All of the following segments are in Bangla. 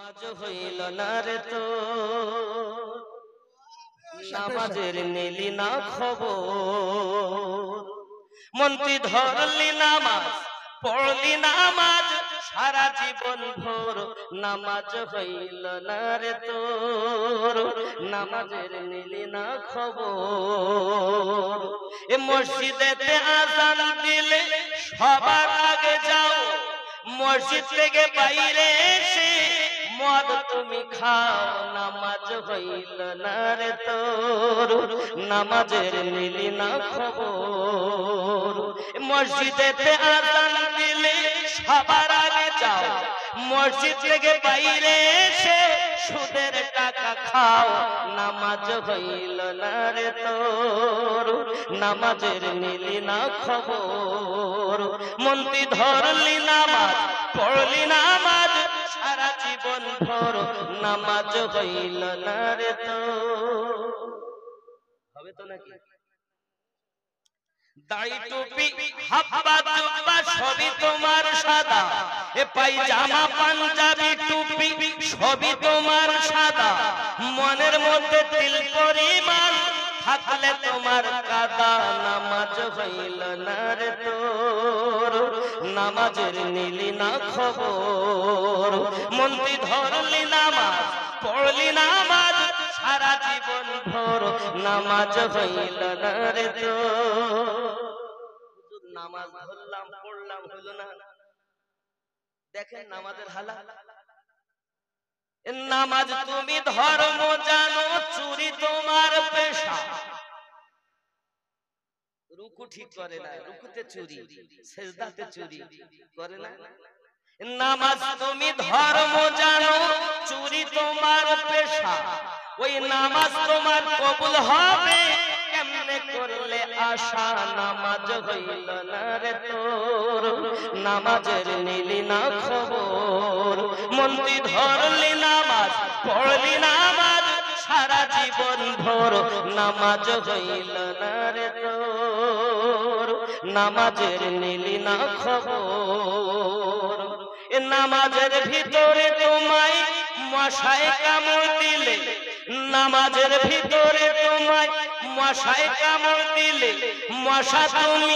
নামাজ হইল না রে তো নামাজের নিলি না খবর মন্ত্রী ধরলি নামাজ পড়লি নামাজ সারা জীবন ভোর নামাজ হইল না রে তোর নামাজের নিলি না খবর এ মসজিদেতে আযান দিলে সবার আগে যাও মসজিদ থেকে বাইরে এসে মদ তুমি খাও নামাজ হইল না রে তোর নামাজের নিলি না খবর মসজিদেতে আযান দিলে সবার আগে যাও মসজিদ থেকে বাইরে এসে সুদের টাকা খাও নামাজ হইল না রে তোর নামাজের নিলি না খবর মন্ত্রী ধরলি নামাজ পড়লি নামাজ সারা জীবন ভর নামাজ হইল না রে তোর হবে তো নাকি দাড়ি টুপি হাব্বা জুব্বা সবই তোমার সাদা এ পায়জামা পাঞ্জাবি টুপি সবই তোমার সাদা মনের মধ্যে তিল পরিমাণ থাকলে তোমার কাদা নামাজ হইল না রে তোর নামাজের নিলি না খবর মন্ত্রী ধরলি নামাজ পড়লি নামাজ সারা জীবন ভোর নামাজ হইল না রে তোর নামাজ ধরলাম পড়লাম হইল না দেখেন নামাজের হালাত নামাজ তুমি ধর্ম জানো চুরি তোমার পেশা রুকু ঠিক করে না রুকুতে চুরি সেজদাতে চুরি করে না নামাজ তুমি ধর্ম জানো চুরি তোমার পেশা ওই নামাজ তোমার কবুল হবে কেমনে করলে আশা নামাজ হইল না রে তোর নামাজের নিলি না খবর মন্ত্রী ধরলি নামাজ পড়লি নামাজ সারা জীবন ভোর নামাজ হইল না রে তোর নামাজের নিলি না খবর এ নামাজের ভিতরে তোমায় মশায় কামড় দিলে নামাজের ভিতরে তোমায় মশায় কামড় দিলে মশা তুমি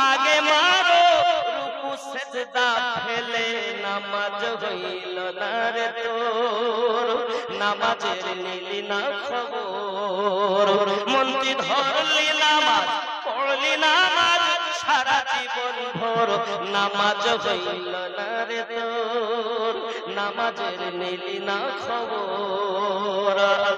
আগে মারো রুকু সেজদা ফেলে নামাজ হইল না রে তোর নামাজের নিলি না খবর মন্ত্রী ধরলি নামাজ পড়লি নামাজ সারা জীবন ভোর নামাজ হইল না রে তোর নামাজের নিলি না খবর